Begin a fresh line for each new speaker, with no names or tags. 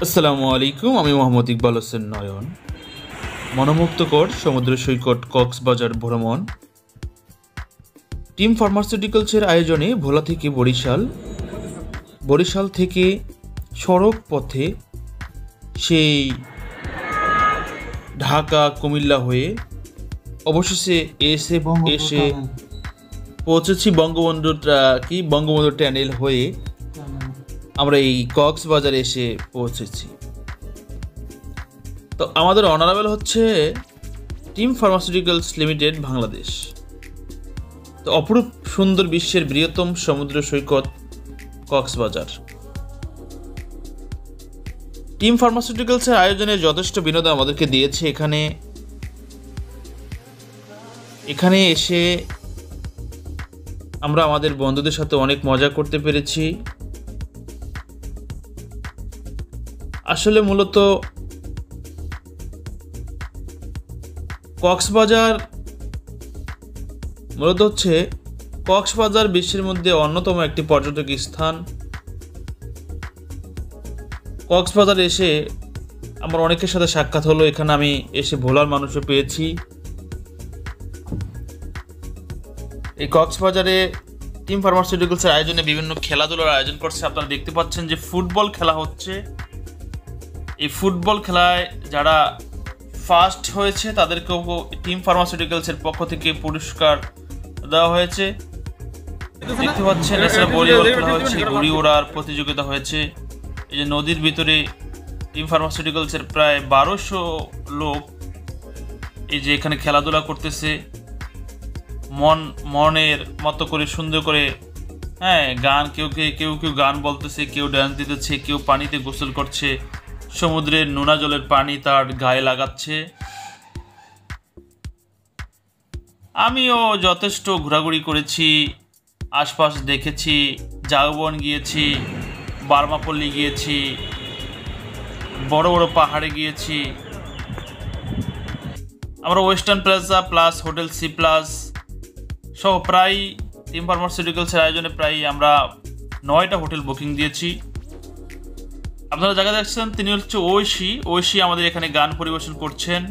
আসসালামু আলাইকুম, আমি মোহাম্মদ ইকবাল হোসেন নয়ন। মনোমুগ্ধকর সমুদ্র সৈকত কক্সবাজার ভ্রমণ টিম ফার্মাসিউটিক্যালসের আয়োজনে ভোলা থেকে বরিশাল থেকে সড়ক পথে সেই ঢাকা কুমিল্লা হয়ে অবশেষে এসে পৌঁছেছি বঙ্গবন্ধু টানেল হয়ে আমরা এই কক্সবাজারে এসে পৌঁছেছি। তো আমাদের অনারেবল হচ্ছে টিম ফার্মাসিউটিক্যালস লিমিটেড বাংলাদেশ। তো অপরূপ সুন্দর বিশ্বের বৃহত্তম সমুদ্র সৈকত কক্সবাজার। টিম ফার্মাসিউটিক্যালসের আয়োজনে যথেষ্ট বিনোদন আমাদেরকে দিয়েছে। এখানে এসে আমরা আমাদের বন্ধুদের সাথে অনেক মজা করতে পেরেছি। আসলে মূলত কক্সবাজার বিশ্বের মধ্যে অন্যতম একটি পর্যটক স্থান। কক্সবাজার এসে আমার অনেকের সাথে সাক্ষাৎ হলো। এখানে আমি এসে ভোলার মানুষও পেয়েছি। এই কক্সবাজারে টিম ফার্মাসিউটিক্যালসের আয়োজনে বিভিন্ন খেলাধুলার আয়োজন করছে। আপনারা দেখতে পাচ্ছেন যে ফুটবল খেলা হচ্ছে। এই ফুটবল খেলায় যারা ফার্স্ট হয়েছে তাদেরকেও টিম ফার্মাসিউটিক্যালসের পক্ষ থেকে পুরস্কার দেওয়া হয়েছে। দেখতে পাচ্ছেন এছাড়া ভলিবল খেলা হয়েছে, ঘুড়ি ওড়ার প্রতিযোগিতা হয়েছে। এই যে নদীর ভিতরে টিম ফার্মাসিউটিক্যালসের প্রায় 1200 লোক এই যে এখানে খেলাধুলা করতেছে মনের মতো করে, সুন্দর করে। গান কেউ গান বলতেছে, কেউ ড্যান্স দিতেছে, কেউ পানিতে গোসল করছে। সমুদ্রের নোনা জলের পানি তার গায়ে লাগাচ্ছে। আমিও যথেষ্ট ঘোরাঘুরি করেছি, আশপাশ দেখেছি, জাগবন গিয়েছি, বার্মাপল্লী গিয়েছি, বড় বড় পাহাড়ে গিয়েছি। আমরা western plaza plus hotel C plus সহ প্রায় টিম ফার্মাসিউটিক্যালসের আয়োজনে প্রায় আমরা 9টা হোটেল বুকিং দিয়েছি। আপনারা জায়গা দেখছেন, তিনি হচ্ছে ঐশী আমাদের এখানে গান পরিবেশন করছেন।